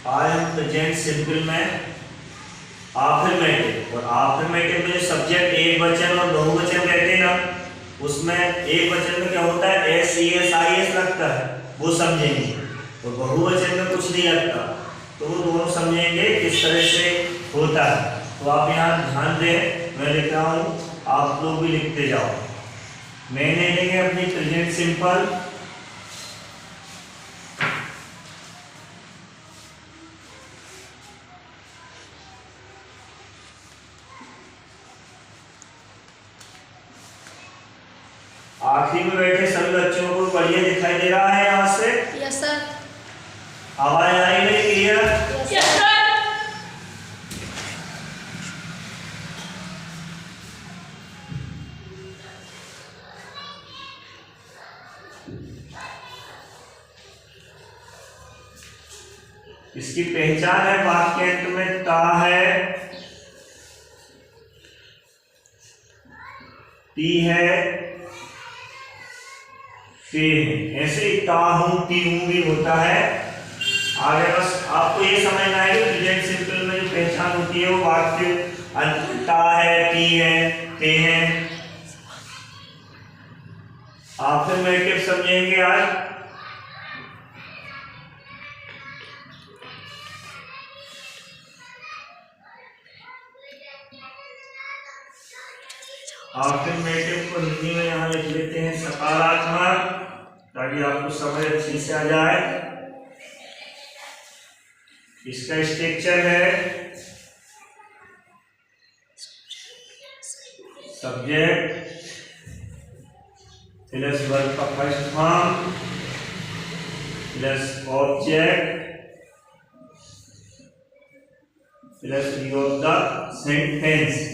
आज हम present simple में आफर्मेटिव, और आफर्मेटिव में सब्जेक्ट एक वचन और बहुवचन रहते हैं ना, उसमें एक वचन में क्या होता है, S E S I S लगता है, वो समझेंगे, और बहुवचन में कुछ नहीं लगता, तो वो दोनों समझेंगे किस तरह से होता है। तो आप यहाँ ध्यान दें, मैं लिख रहा हूँ, आप लोग भी लिखते जाओ। मैंने लेंगे अपनी प्रेजेंट सिंपल, आखिरी में बैठे सभी बच्चों को बढ़िया दिखाई दे रहा है यहाँ से? Yes sir. आवाज आ रही है क्लियर? Yes sir. इसकी पहचान है, वाक्य अंत में ता है, ती है, ते है। ऐसे ही ता हूं ती हूं भी होता है। आगे बस आपको ये समझना है कि प्रेजेंट सिंपल में जो पहचान होती है वो वाक्य अंत में ता है, ती है, ते है। अफर्मेटिव समझेंगे आज। अफर्मेटिव को हिंदी में यहाँ लिख लेते हैं सकारात्मक, ताकि आपको समझ अच्छी से आ जाए। इसका स्ट्रक्चर है सब्जेक्ट प्लस वर्ब का first form plus object plus D of the sentence.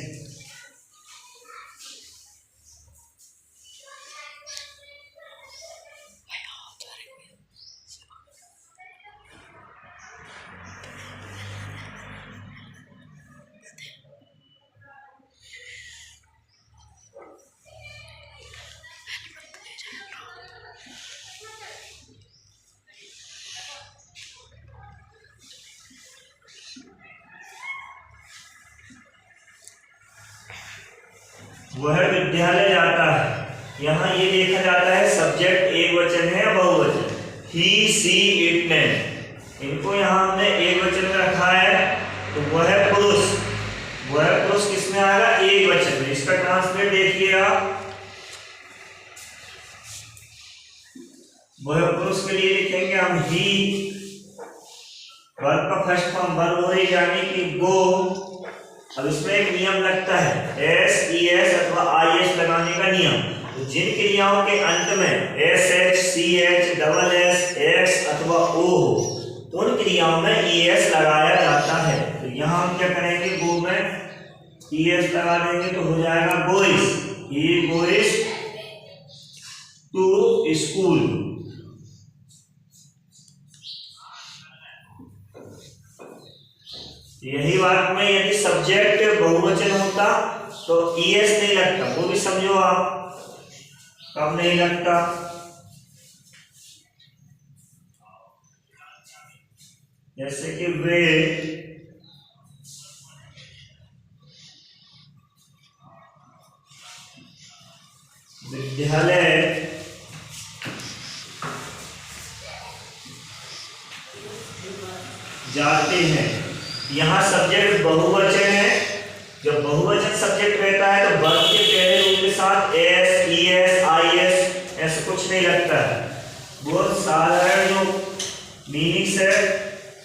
वह विद्यालय जाता है, यहाँ ये देखा जाता है सब्जेक्ट एक वचन है या बहुवचन। ही सी इट मैन, इनको यहाँ हमने एक वचन में रखा है, तो वह पुरुष, वह पुरुष किसमें आएगा, एक वचन में। इसका ट्रांसलेट देखिएगा, वह पुरुष के लिए लिखेंगे हम ही, वर्ब का फर्स्ट फॉर्म वर्ब हो रही यानी कि गो। अब इसमें एक नियम लगता है, एस ई एस अथवा आई एस लगाने का नियम। तो जिन क्रियाओं के अंत में S H C H double S X अथवा ओ हो, तो उन क्रियाओं में ई एस लगाया जाता है। तो यहाँ हम क्या करेंगे, गो में ई एस लगा देंगे तो हो जाएगा गोइस, ही गोइस टू स्कूल। यही बात में यदि सब्जेक्ट बहुवचन होता तो ईएस नहीं लगता, वो भी समझो आप, कब नहीं लगता। जैसे कि वे विद्यालय जाते हैं, यहाँ सब्जेक्ट बहुवचन है। जब बहुवचन सब्जेक्ट रहता है तो वर्ब के पहले रूप के साथ S E S I S ऐसा कुछ नहीं लगता है। बहुत साधारण जो मीनिंग्स है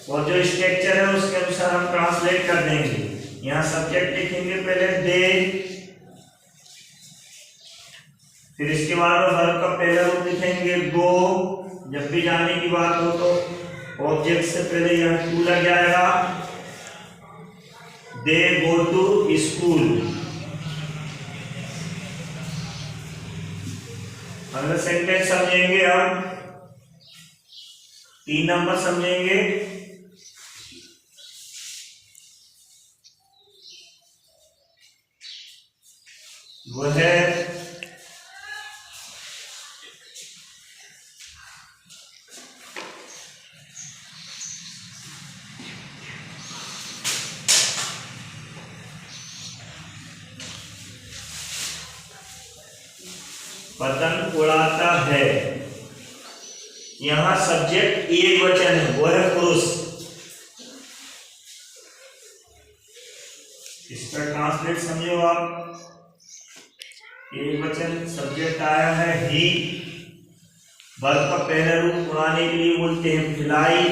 और जो स्ट्रक्चर है उसके अनुसार हम ट्रांसलेट कर देंगे। यहाँ सब्जेक्ट लिखेंगे पहले दे, फिर इसके बाद वर्ब का पहला रूप लिखेंगे गो। जब भी जाने की बात हो तो ऑब्जेक्ट से पहले यहाँ टू लग जाएगा, दे गो टू स्कूल। अगला सेंटेंस समझेंगे हम, 3 नंबर समझेंगे। वह पतंग उड़ाता है। यहां सब्जेक्ट एक वचन है, वो है पुरुष। इसका ट्रांसलेट समझो आप। एक वचन सब्जेक्ट आया है ही। वर्ब का पहला रूप उड़ाने के लिए बोलते हैं फ्लाई।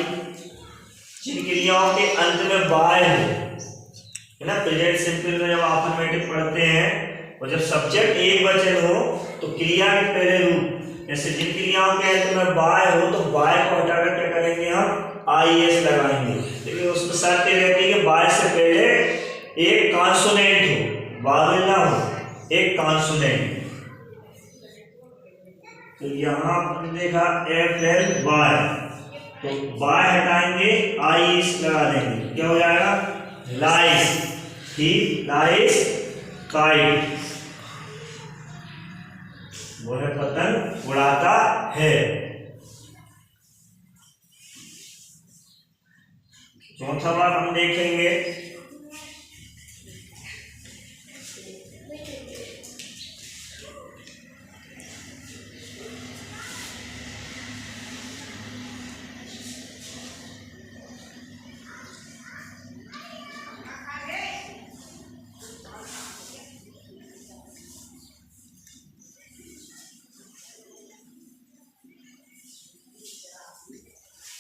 जिन क्रियाओं के अंत में बाय है ना, प्रेजेंट सिंपल में जब आप ऑटोमेटिक पढ़ते हैं और जब सब्जेक्ट एक वचन हो तो क्रिया के पहले रूप, जैसे जिन क्रियाओं के अंत में बाय हो तो बाय को हटाकर क्या करेंगे, हम IS लगाएंगे। लेकिन उसमें शर्त ये रहती है कि बाय से पहले एक कॉन्सोनेंट हो, वावेल ना हो, एक कॉन्सोनेंट। तो यहाँ हमने देखा FLY, तो बाय हटाएंगे IS लगा देंगे, क्या हो जाएगा, लाइस। ही लाइस काइट, वो है पतंग उड़ाता है। चौथा बार हम देखेंगे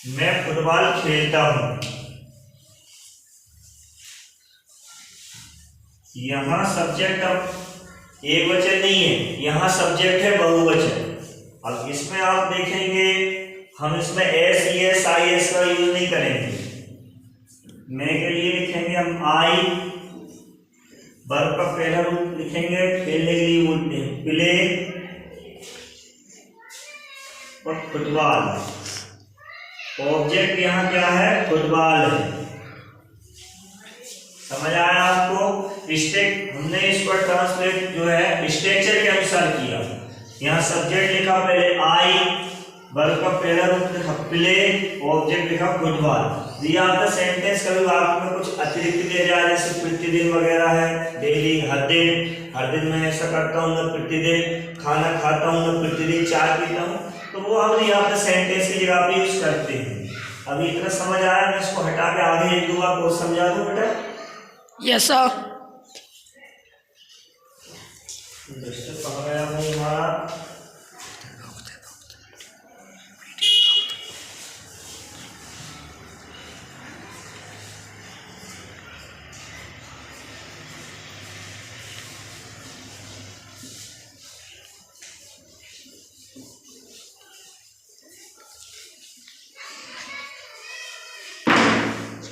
मैं फुटबॉल खेलता हूं। यहां सब्जेक्ट अब एक वचन नहीं है, यहां सब्जेक्ट है बहुवचन। अब इसमें आप देखेंगे हम इसमें SES IS का यूज नहीं करेंगे। मैं के लिए लिखेंगे हम आई। वर्ब का पहला रूप लिखेंगे, खेलने के लिए बोलते हैं प्ले और फुटबॉल। ऑब्जेक्ट यहाँ क्या है, फुटबॉल है। समझ आया आपको? हमने इसको ट्रांसलेट जो है स्ट्रक्चर के अनुसार किया। यहाँ सब्जेक्ट लिखा पहले आई, वर्ब का पहला रूप लिखा प्ले, ऑब्जेक्ट लिखा फुटबॉल। दिया आपका सेंटेंस कभी वाक्य में कुछ अतिरिक्त दिया जाए, जैसे प्रतिदिन वगैरह है, डेली, हर दिन मैं ऐसा करता हूँ, मैं प्रतिदिन खाना खाता हूँ, मैं प्रतिदिन चाय पीता हूँ, तो वो हम यहाँ पे सेंटेंस की जगह पे यूज करते हैं। अभी इतना समझ आया, मैं इसको हटा के आगे एक दो बार को समझा दूं बेटा। Yes sir. कहाँ गया भाई हमारा?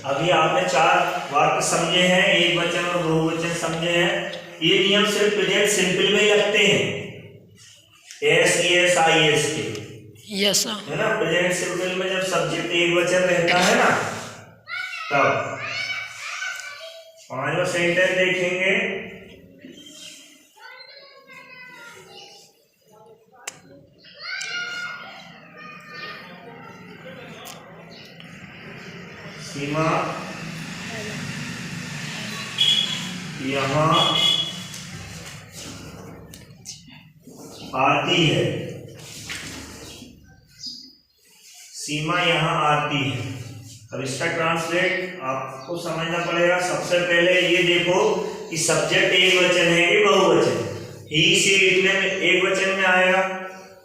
अभी आपने चार वाक्य समझे हैं, एक वचन और बहुवचन समझे हैं। ये नियम सिर्फ प्रेजेंट सिंपल में ही लगते हैं, SES IS के। Yes sir. है ना, प्रेजेंट सिंपल में जब सब्जेक्ट एक वचन रहता है ना, तब पांचवा सेंटेंस देखेंगे। सीमा यहाँ आती है, सीमा यहाँ आती है। अब इसका ट्रांसलेट आपको समझना पड़ेगा। सबसे पहले ये देखो कि सब्जेक्ट एक वचन है कि बहुवचन। ही सी लिखने में एक वचन में आएगा,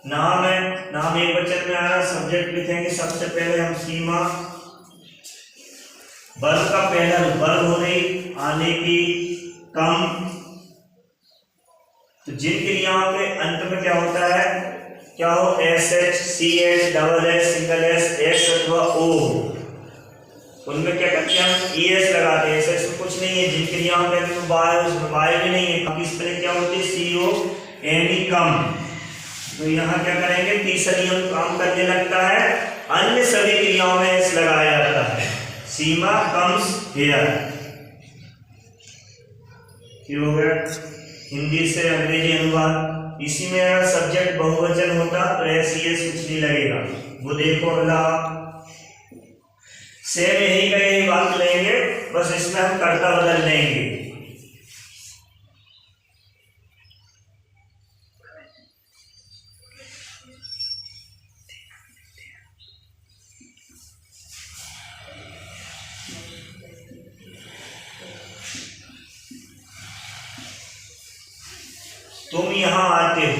नाम है, नाम एक वचन में आएगा, सब्जेक्ट लिखेंगे सबसे पहले हम सीमा। वर्ब का पहला वर्ब हो रही आने की, कम। तो जिन क्रियाओं के अंत में क्या होता है, क्या हो, SH CH double S single S S अथवा O, उनमें क्या करते हैं हम ES लगाते हैं। ऐसा इसमें कुछ नहीं है। जिन क्रियाओं के अंत में बाय, उसमें बाय भी नहीं है। बाकी इस पर क्या होती है, COME कम। तो यहाँ क्या करेंगे, तीसरा नियम काम करने लगता है। अन्य सभी क्रियाओं में S लगाया जाता है। सीमा कम्स हियर। ये हो गया हिंदी से अंग्रेजी अनुवाद। इसी में अगर सब्जेक्ट बहुवचन होता तो SES कुछ नहीं लगेगा। वो देखो अगला सेम यही का यही बात लेंगे, बस इसमें हम कर्ता बदल लेंगे। तुम यहाँ आते हो,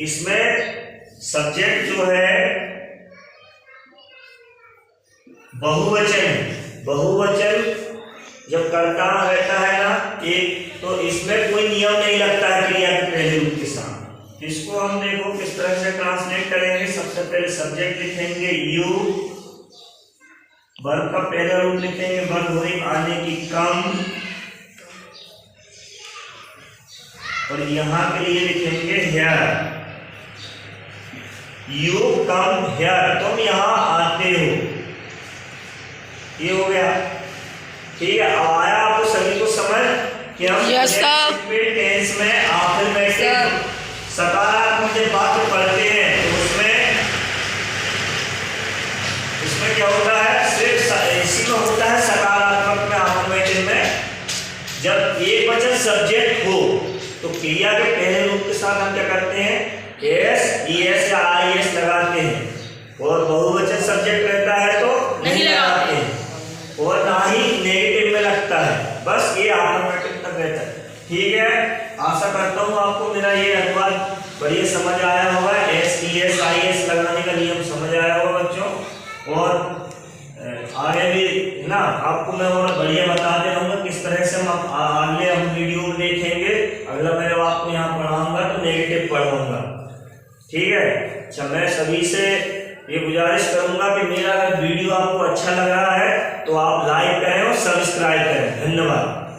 इसमें सब्जेक्ट जो है बहुवचन है। बहुवचन जब कर्ता रहता है ना एक, तो इसमें कोई नियम नहीं लगता है क्रिया के पहले रूप के साथ। इसको हम देखो किस तरह से ट्रांसलेट करेंगे। सबसे पहले सब्जेक्ट लिखेंगे यू, वर्ब का पहला रूप लिखेंगे वर्ब हुई आने की कम, और यहाँ के लिए लिखेंगे हियर। यू कम हियर, तुम यहाँ आते हो। ये हो गया, ठीक है। अब आया आपको सभी को समझ कि हम टेंस में आखिर में से सकारात्मक जब वाक्य पढ़ते हैं तो उसमें क्या होता है, सिर्फ इसी में होता है सकारात्मक में आखिर में जब एक वचन सब्जेक्ट हो तो क्रिया के पहले रूप के साथ हम क्या करते हैं, एस, ईएस या आईएस लगाते हैं, और बहुवचन सब्जेक्ट रहता है तो नहीं लगाते हैं, और ना ही नेगेटिव में लगता है। बस ये ऑटोमेटिक तक रहता है। ठीक है, आशा करता हूँ आपको मेरा ये अनुवाद बढ़िया समझ आया होगा। एस, ईएस, आईएस लगाने का नियम समझ आया होगा बच्चों, और आगे भी ना आपको मैं और बढ़िया बताते रहूँगा किस तरह से हम आगे हम वीडियो में देखेंगे। अगला मैं जब आपको यहाँ पढ़ाऊंगा तो नेगेटिव पढ़ाऊंगा। ठीक है, अच्छा मैं सभी से ये गुजारिश करूंगा कि मेरा अगर वीडियो आपको अच्छा लग रहा है तो आप लाइक करें और सब्सक्राइब करें। धन्यवाद।